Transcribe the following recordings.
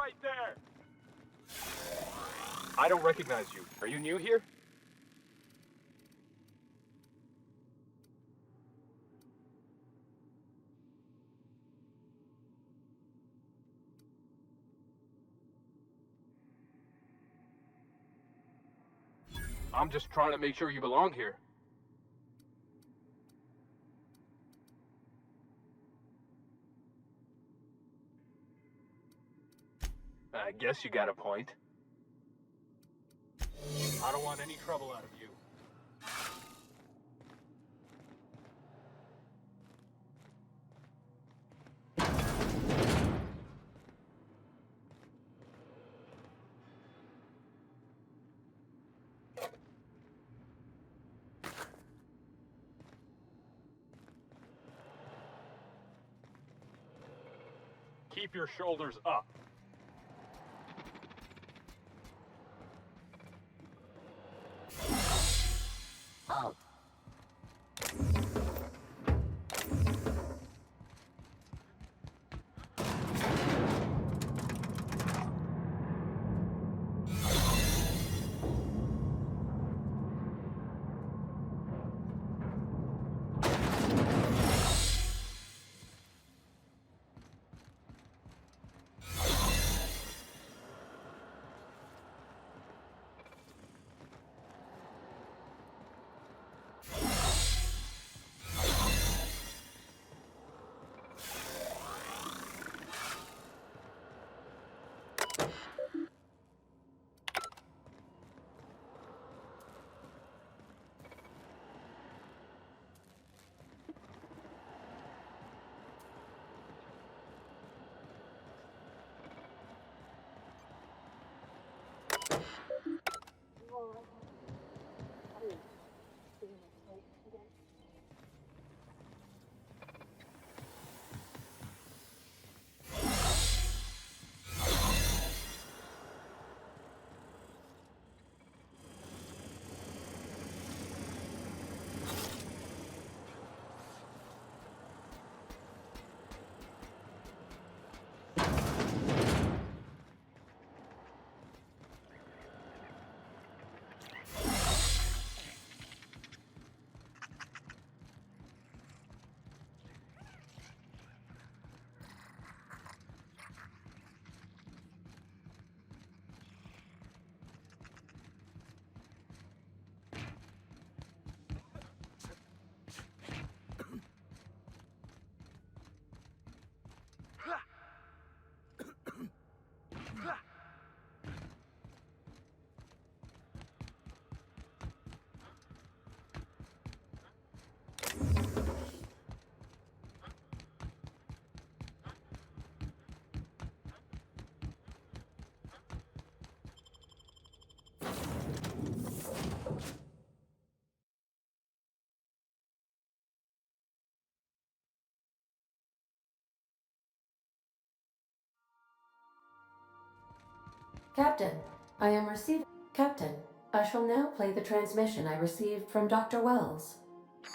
right there! I don't recognize you. Are you new here? I'm just trying to make sure you belong here. I guess you got a point. I don't want any trouble out of you. Keep your shoulders up. Captain, I am receiving... Captain, I shall now play the transmission I received from Dr. Wells.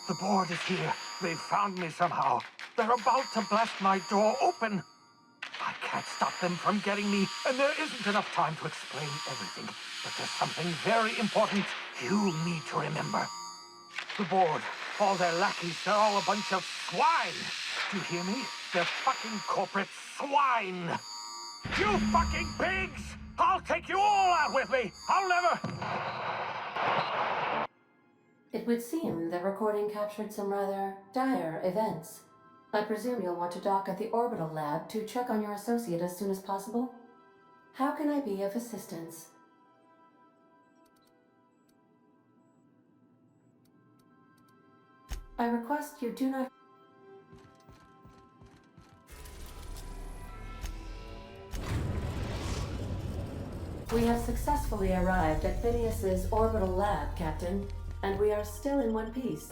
The board is here. They've found me somehow. They're about to blast my door open. I can't stop them from getting me, and there isn't enough time to explain everything. But there's something very important you need to remember. The board, all their lackeys, they're all a bunch of swine. Do you hear me? They're fucking corporate swine. You fucking pigs! I'll take you all out with me! I'll never... It would seem the recording captured some rather dire events. I presume you'll want to dock at the orbital lab to check on your associate as soon as possible? How can I be of assistance? I request you do not... We have successfully arrived at Phineas's orbital lab, Captain, and we are still in one piece.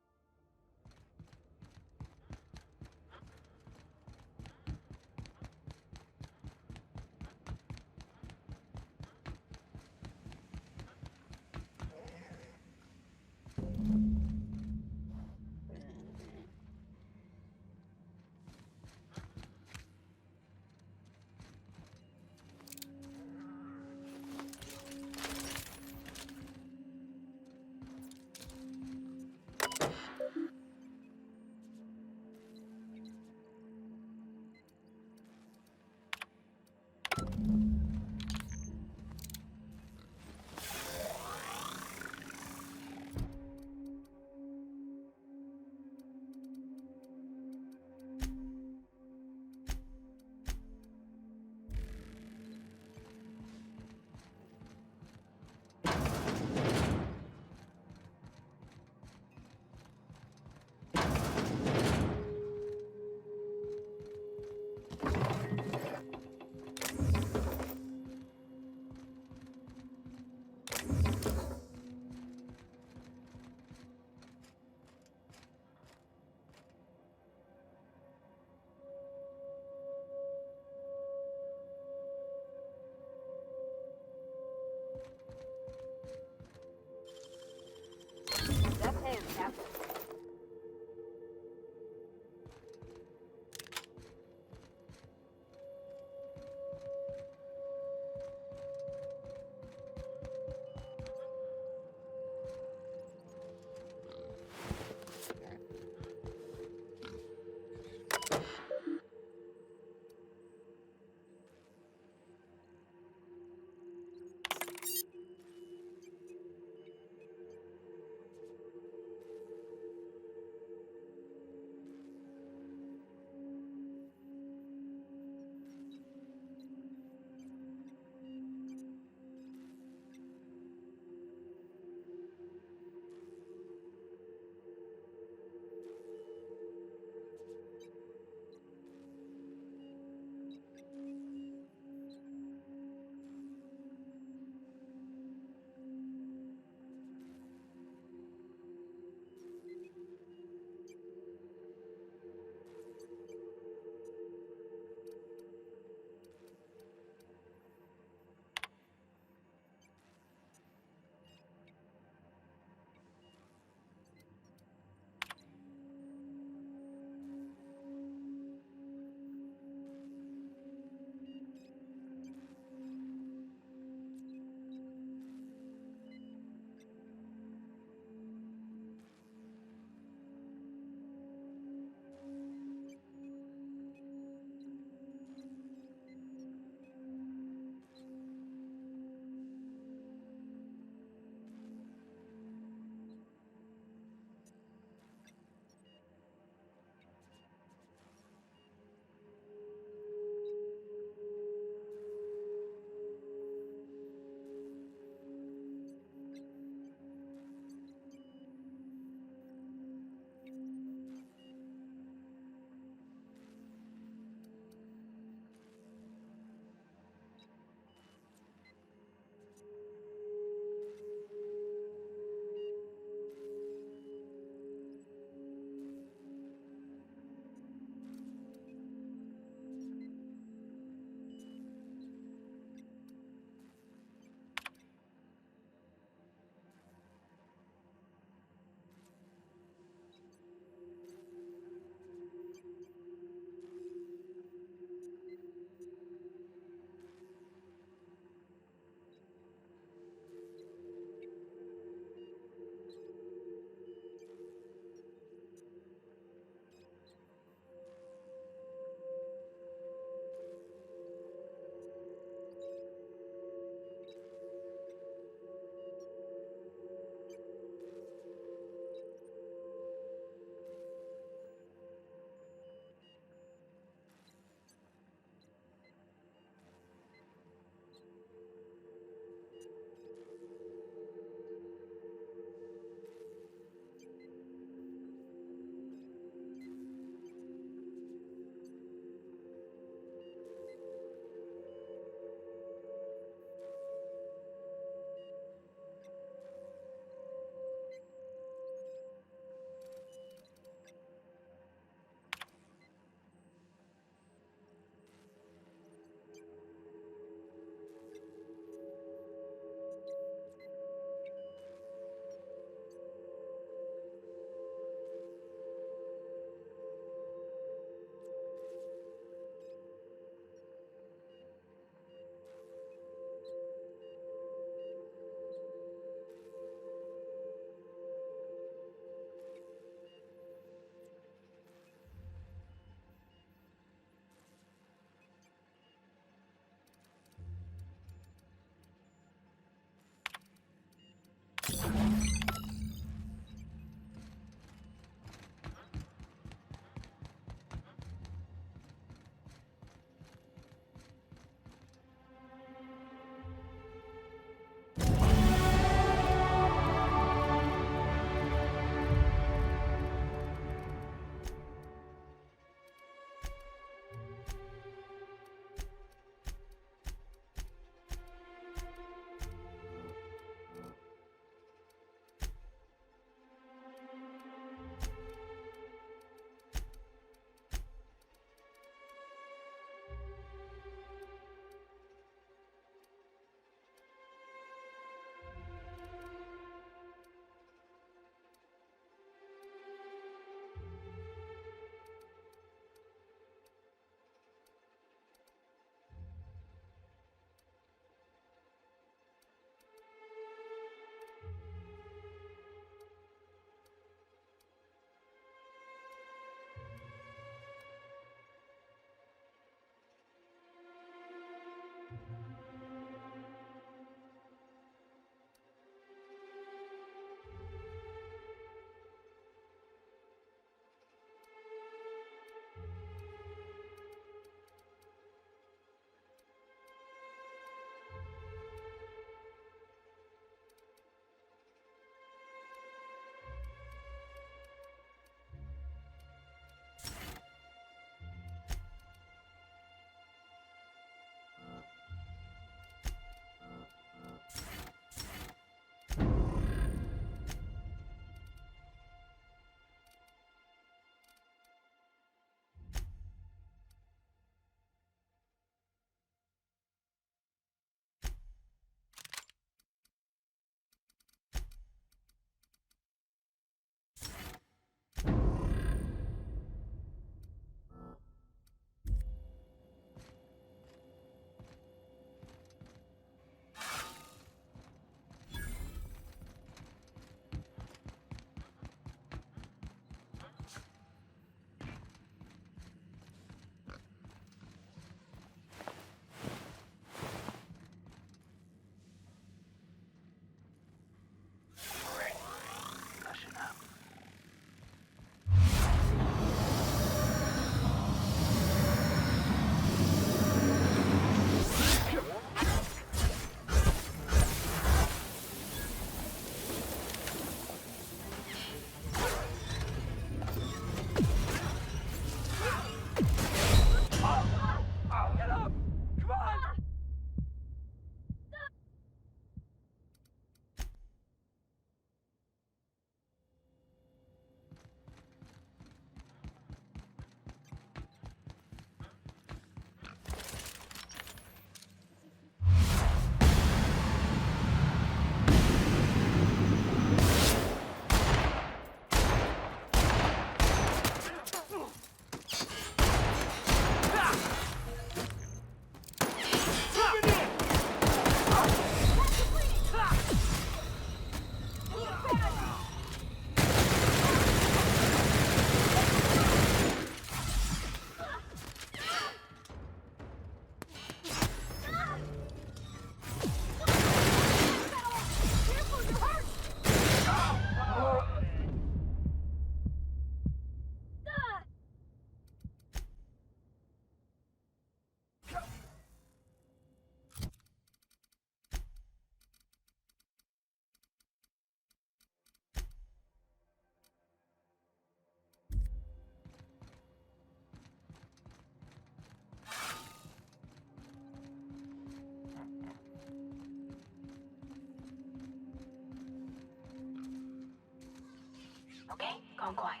gone quiet.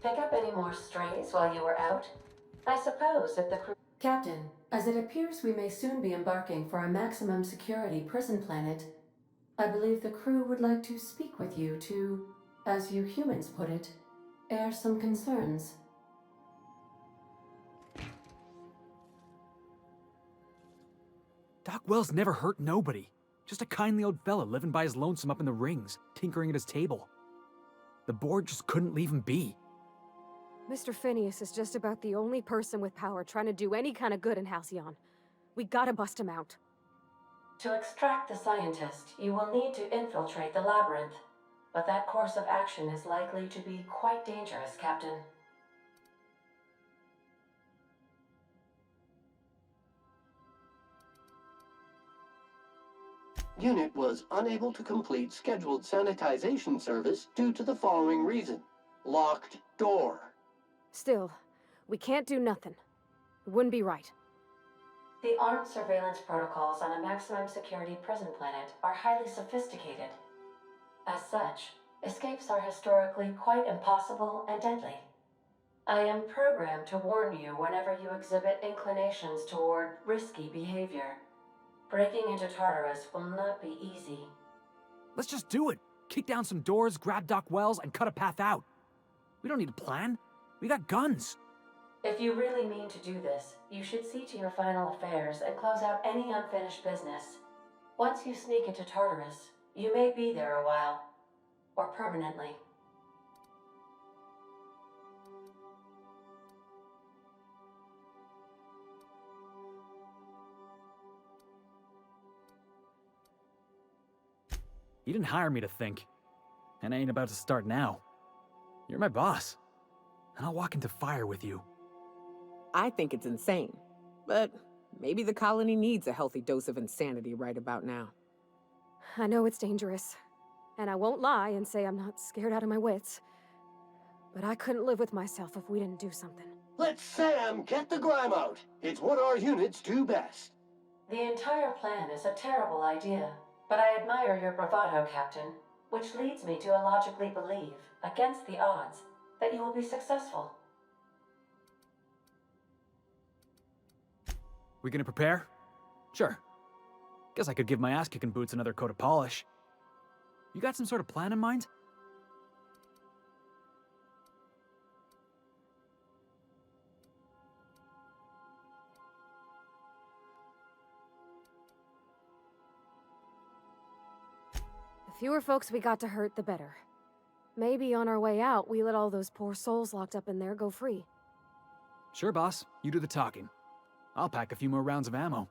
Pick up any more strays while you were out? I suppose if the crew... Captain, as it appears we may soon be embarking for a maximum security prison planet, I believe the crew would like to speak with you to, as you humans put it, air some concerns. Doc Wells never hurt nobody. Just a kindly old fella living by his lonesome up in the rings, tinkering at his table. The board just couldn't leave him be. Mr. Finias is just about the only person with power trying to do any kind of good in Halcyon. We gotta bust him out. To extract the scientist, you will need to infiltrate the labyrinth. But that course of action is likely to be quite dangerous, Captain. Unit was unable to complete scheduled sanitization service due to the following reason. Locked door. Still, we can't do nothing. It wouldn't be right. The armed surveillance protocols on a maximum security prison planet are highly sophisticated. As such, escapes are historically quite impossible and deadly. I am programmed to warn you whenever you exhibit inclinations toward risky behavior. Breaking into Tartarus will not be easy. Let's just do it. Kick down some doors, grab Doc Wells, and cut a path out. We don't need a plan. We got guns. If you really mean to do this, you should see to your final affairs and close out any unfinished business. Once you sneak into Tartarus, you may be there a while. Or permanently. You didn't hire me to think. And I ain't about to start now. You're my boss. And I'll walk into fire with you. I think it's insane. But maybe the colony needs a healthy dose of insanity right about now. I know it's dangerous. And I won't lie and say I'm not scared out of my wits. But I couldn't live with myself if we didn't do something. Let Sam get the grime out. It's what our units do best. The entire plan is a terrible idea, but I admire your bravado, Captain, which leads me to illogically believe, against the odds, that you will be successful. We gonna prepare? Sure. Guess I could give my ass-kicking boots another coat of polish. You got some sort of plan in mind? The fewer folks we got to hurt, the better. Maybe on our way out, we let all those poor souls locked up in there go free. Sure, boss. You do the talking. I'll pack a few more rounds of ammo.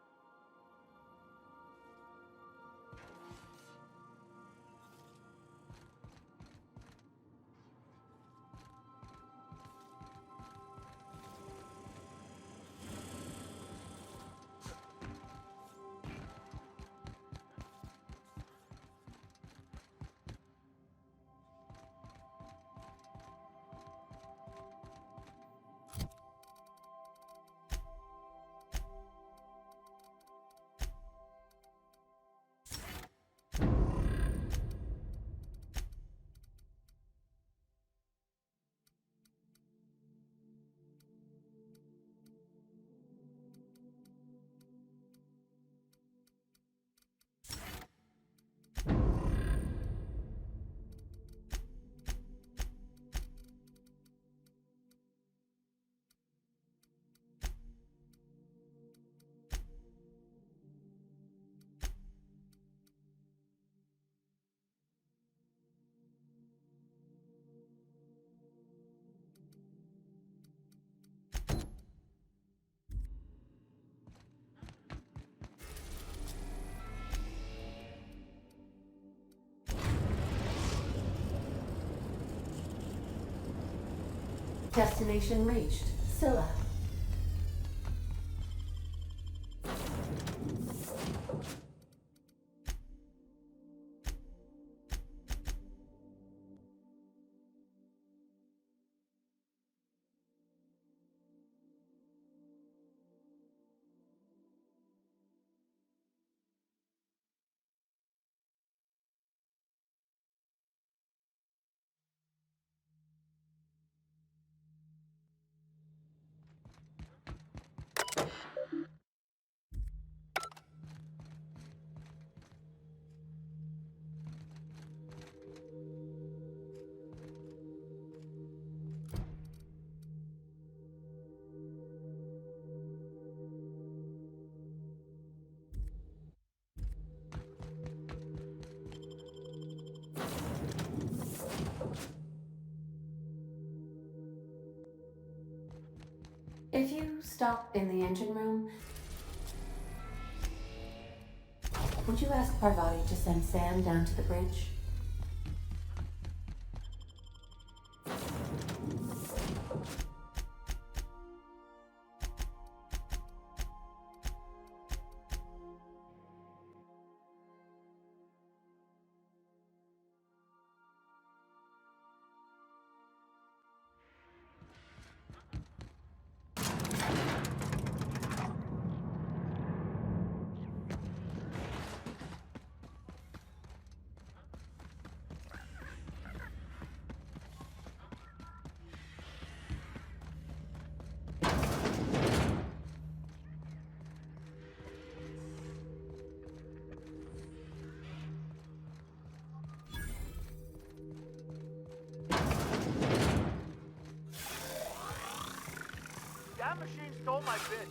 Destination reached. Scylla. If you stop in the engine room, would you ask Parvati to send Sam down to the bridge? That machine stole my bits.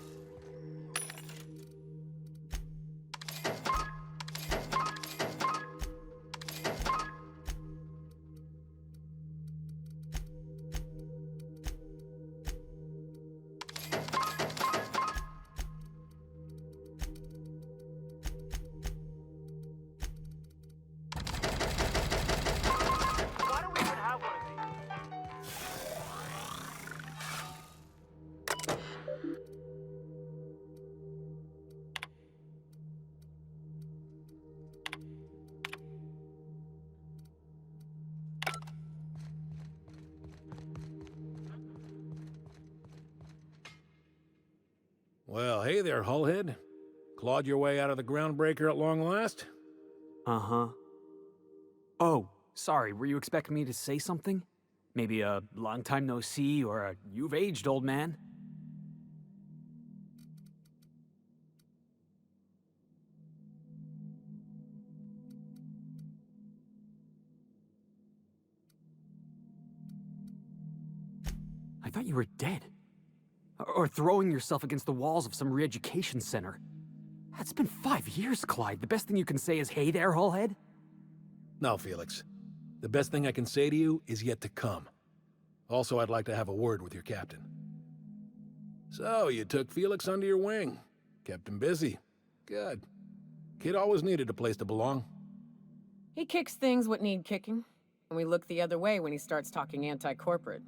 Why don't we even have one of these? Well, hey there, Hullhead. Clawed your way out of the groundbreaker at long last? Uh-huh. Oh, sorry, were you expecting me to say something? Maybe a long time no see or a you've aged, old man? I thought you were dead. Or throwing yourself against the walls of some re-education center. It's been 5 years, Clyde. The best thing you can say is, hey there, Hullhead? No, Felix. The best thing I can say to you is yet to come. Also, I'd like to have a word with your captain. So, you took Felix under your wing. Kept him busy. Good. Kid always needed a place to belong. He kicks things what need kicking, and we look the other way when he starts talking anti-corporate.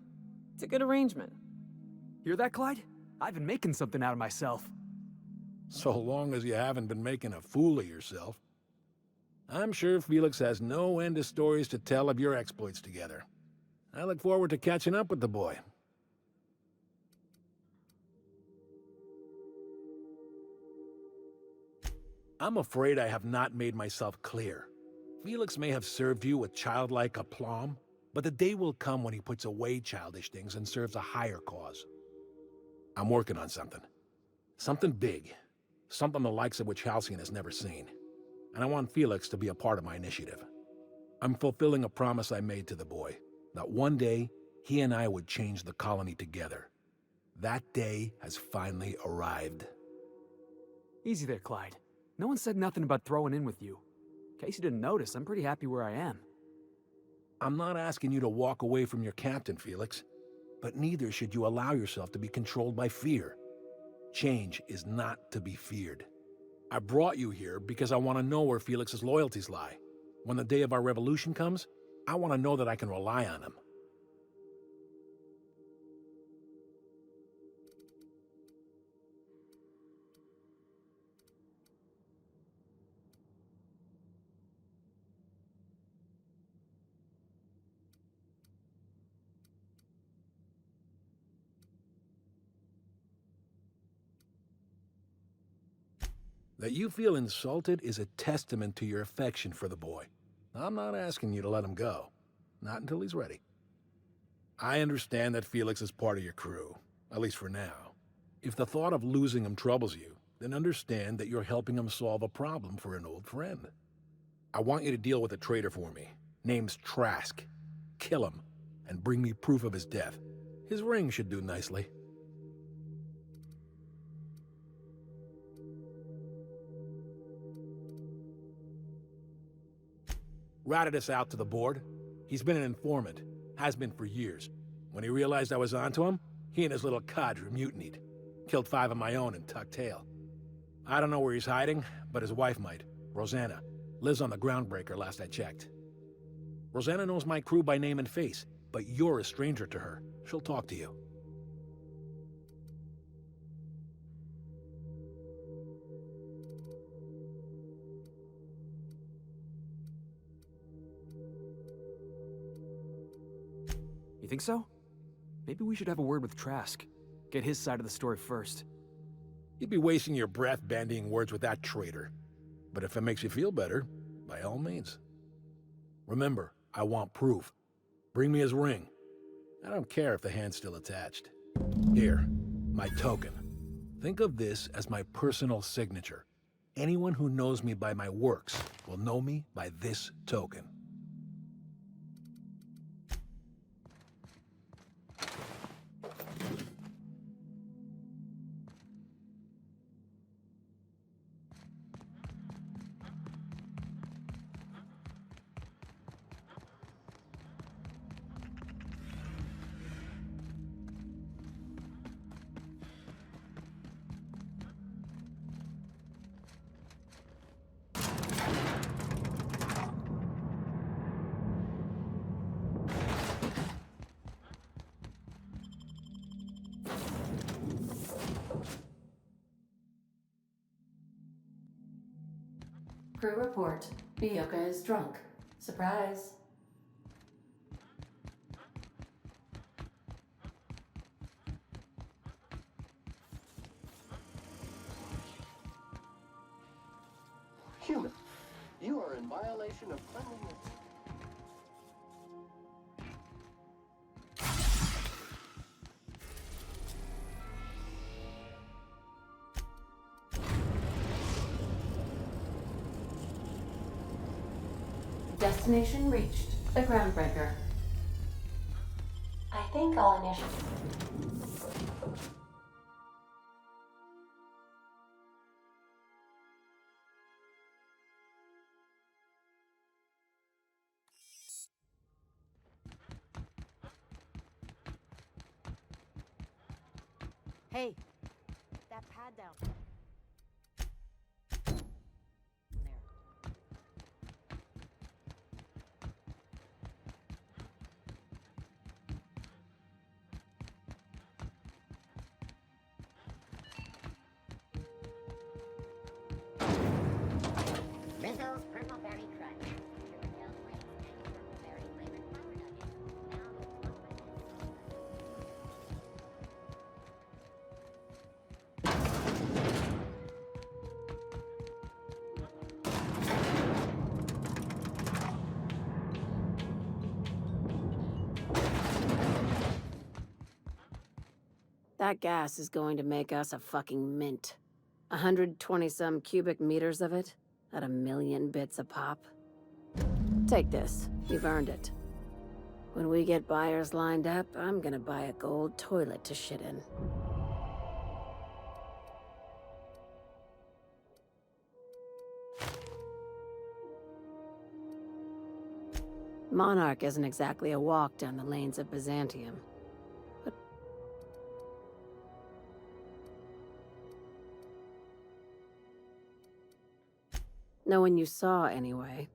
It's a good arrangement. Hear that, Clyde? I've been making something out of myself. So long as you haven't been making a fool of yourself. I'm sure Felix has no end of stories to tell of your exploits together. I look forward to catching up with the boy. I'm afraid I have not made myself clear. Felix may have served you with childlike aplomb, but the day will come when he puts away childish things and serves a higher cause. I'm working on something. Something big. Something the likes of which Halcyon has never seen. And I want Felix to be a part of my initiative. I'm fulfilling a promise I made to the boy, that one day he and I would change the colony together. That day has finally arrived. Easy there, Clyde. No one said nothing about throwing in with you. In case you didn't notice, I'm pretty happy where I am. I'm not asking you to walk away from your captain, Felix, but neither should you allow yourself to be controlled by fear. Change is not to be feared. I brought you here because I want to know where Felix's loyalties lie. When the day of our revolution comes, I want to know that I can rely on him. That you feel insulted is a testament to your affection for the boy. I'm not asking you to let him go. Not until he's ready. I understand that Felix is part of your crew, at least for now. If the thought of losing him troubles you, then understand that you're helping him solve a problem for an old friend. I want you to deal with a traitor for me. Name's Trask. Kill him, and bring me proof of his death. His ring should do nicely. Ratted us out to the board. He's been an informant. Has been for years. When he realized I was onto him, he and his little cadre mutinied. Killed 5 of my own and tucked tail. I don't know where he's hiding, but his wife might. Rosanna. Lives on the Groundbreaker last I checked. Rosanna knows my crew by name and face, but you're a stranger to her. She'll talk to you. You think so? Maybe we should have a word with Trask. Get his side of the story first. You'd be wasting your breath bandying words with that traitor. But if it makes you feel better, by all means. Remember, I want proof. Bring me his ring. I don't care if the hand's still attached. Here, my token. Think of this as my personal signature. Anyone who knows me by my works will know me by this token. Crew report. Bioka is drunk. Surprise. Human, you are in violation of cleanliness. Destination reached. The Groundbreaker. I think all initiatives. Hey, that pad down. There. Rizzo's Purple Berry Crunch. Sugar Hill Flakes and Purple Berry flavored flour nuggets. Now it's 1%. That gas is going to make us a fucking mint. 120-some cubic meters of it, at 1,000,000 bits a pop. Take this. You've earned it. When we get buyers lined up, I'm gonna buy a gold toilet to shit in. Monarch isn't exactly a walk down the lanes of Byzantium. But no one you saw, anyway.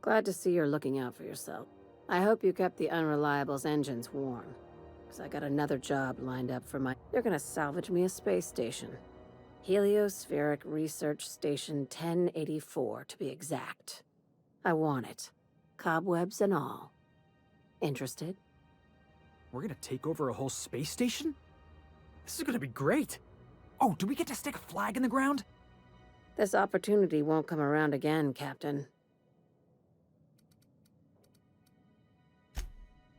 Glad to see you're looking out for yourself. I hope you kept the Unreliable's engines warm, because I got another job lined up for my... They're gonna salvage me a space station. Heliospheric Research Station 1084, to be exact. I want it. Cobwebs and all. Interested? We're gonna take over a whole space station? This is gonna be great! Oh, do we get to stick a flag in the ground? This opportunity won't come around again, Captain.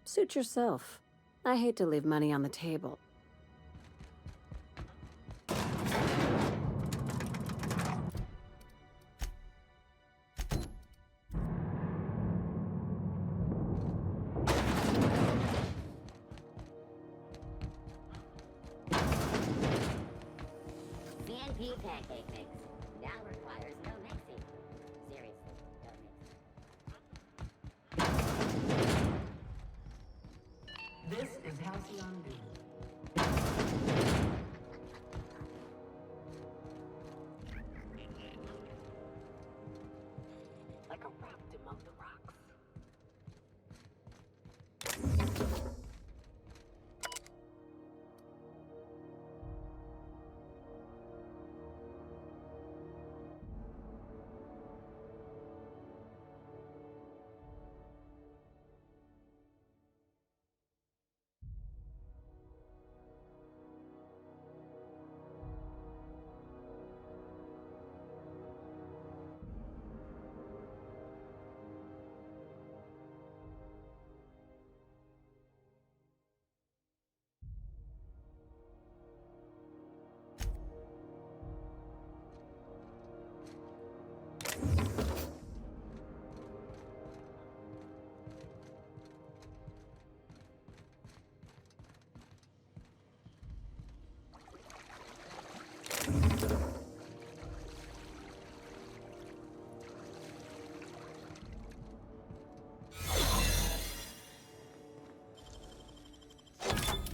Suit yourself. I hate to leave money on the table. CNP pancake mix now requires no mixing. Seriously, no mixing. This is Halcyon News. Like a raft among the rocks.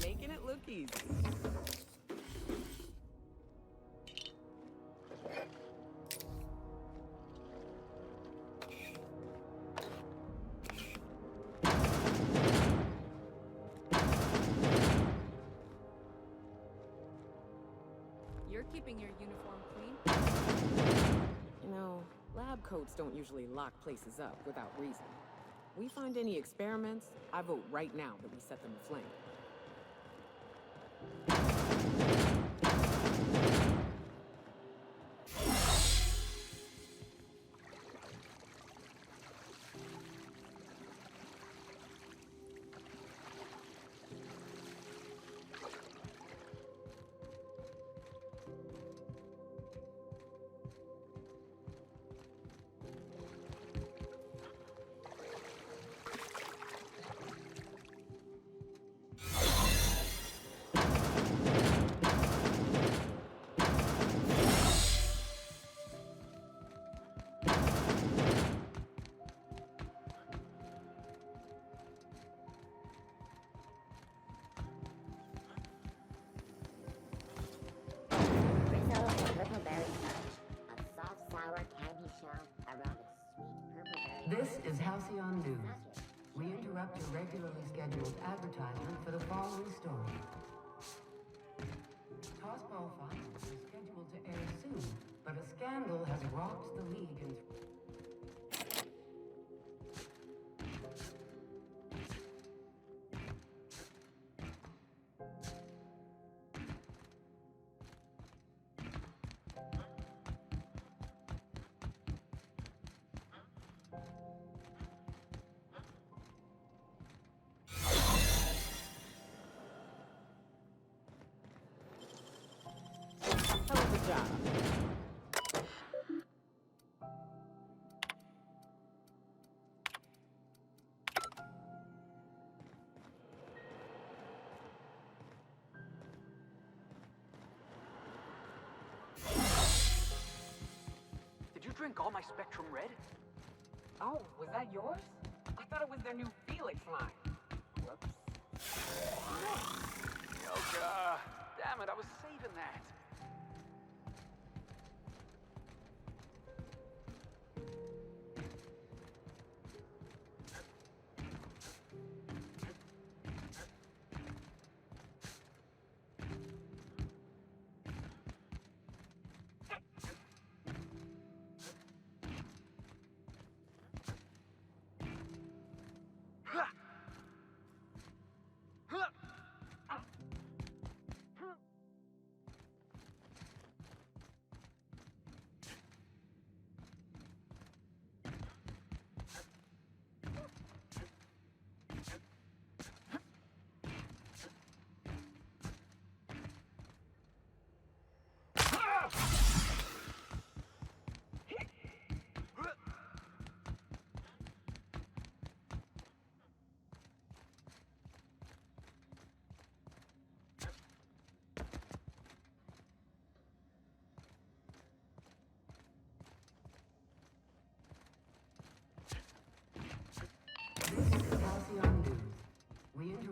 Making it look easy. You're keeping your uniform clean? You know, lab coats don't usually lock places up without reason. We find any experiments, I vote right now that we set them aflame. Brittle purple berry fudge, a soft sour candy shell around a sweet purple berry. This is Halcyon News. We interrupt your regularly scheduled advertisement for the following story. Tossball Finals is scheduled to air soon, but a scandal has rocked the league in... Hell of a job. Did you drink all my Spectrum Red? Oh, was that yours? I thought it was their new Felix line. Whoops. Yoga! Damn it, I was saving that.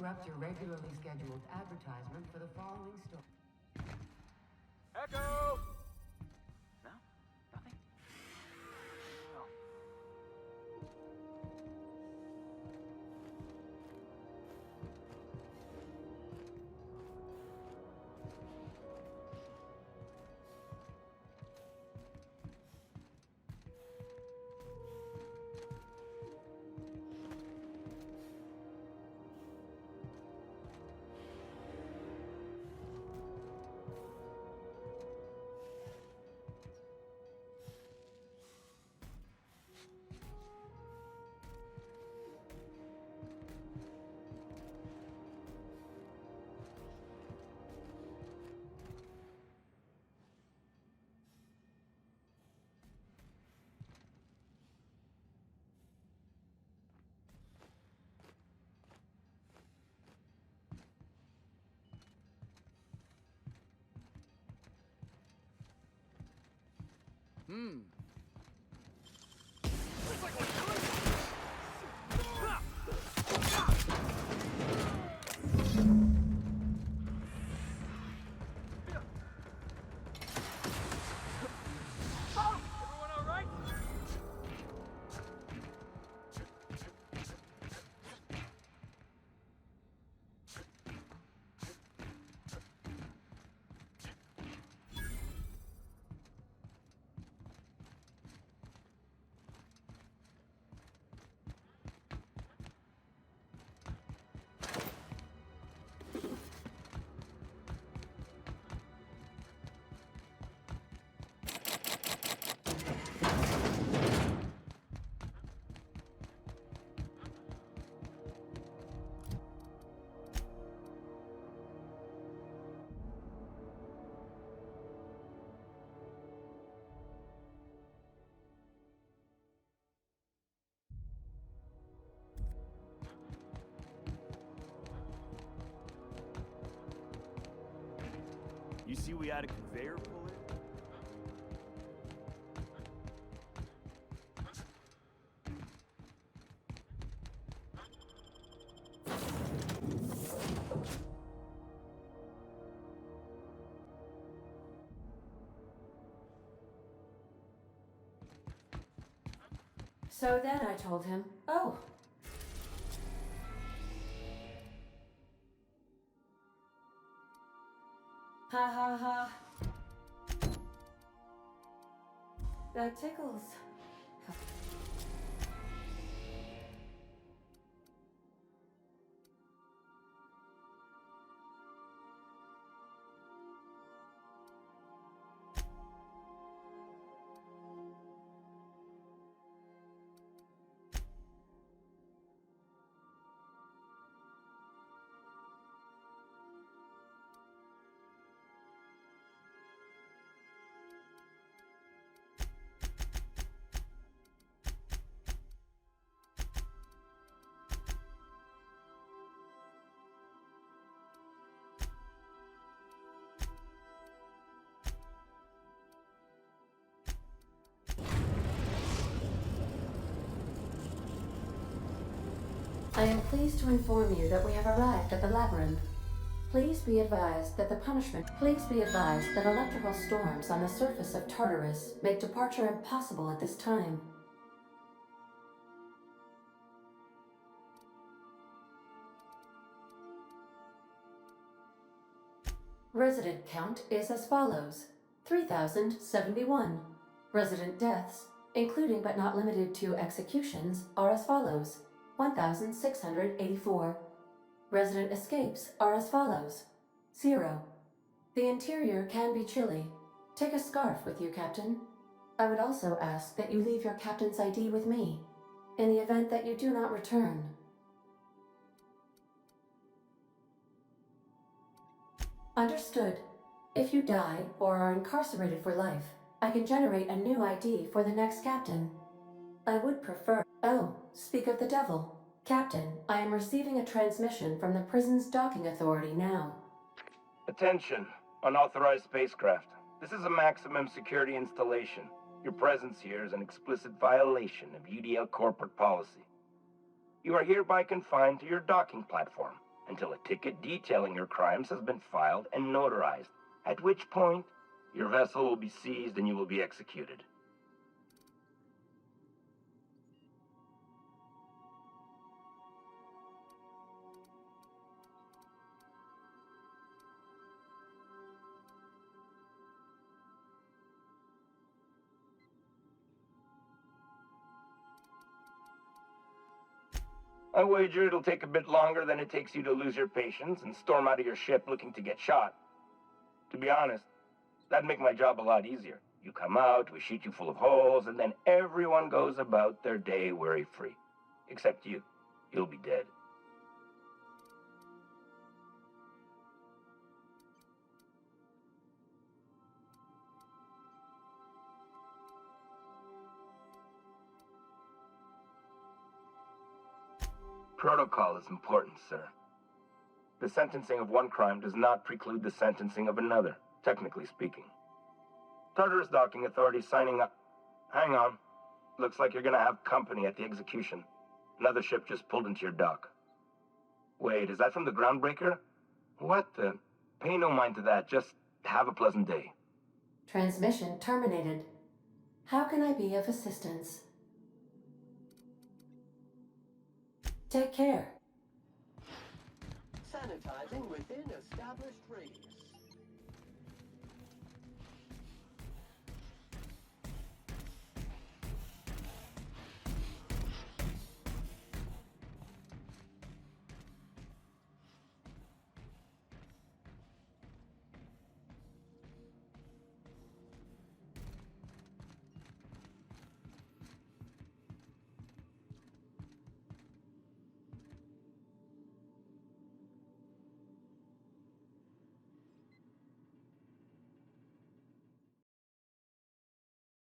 interrupt your regularly scheduled advertisement for the following story. Echo! No? Nothing? No. Everyone all right? You see we had a conveyor puller? So then I told him, oh. Ha ha ha. That tickles. I am pleased to inform you that we have arrived at the labyrinth. Please be advised that electrical storms on the surface of Tartarus make departure impossible at this time. Resident count is as follows: 3,071. Resident deaths, including but not limited to executions, are as follows: 1,684. Resident escapes are as follows: 0. The interior can be chilly. Take a scarf with you, Captain. I would also ask that you leave your captain's ID with me, in the event that you do not return. Understood. If you die or are incarcerated for life, I can generate a new ID for the next captain. I would prefer... Oh, speak of the devil. Captain, I am receiving a transmission from the prison's docking authority now. Attention, unauthorized spacecraft. This is a maximum security installation. Your presence here is an explicit violation of UDL corporate policy. You are hereby confined to your docking platform until a ticket detailing your crimes has been filed and notarized, at which point your vessel will be seized and you will be executed. I wager it'll take a bit longer than it takes you to lose your patience and storm out of your ship looking to get shot. To be honest, that'd make my job a lot easier. You come out, we shoot you full of holes, and then everyone goes about their day worry-free. Except you. You'll be dead. Protocol is important, sir. The sentencing of one crime does not preclude the sentencing of another, technically speaking. Tartarus docking authorities signing up. Hang on. Looks like you're gonna have company at the execution. Another ship just pulled into your dock. Wait, is that from the Groundbreaker? What the? Pay no mind to that, just have a pleasant day. Transmission terminated. How can I be of assistance? Take care. Sanitizing within established radius.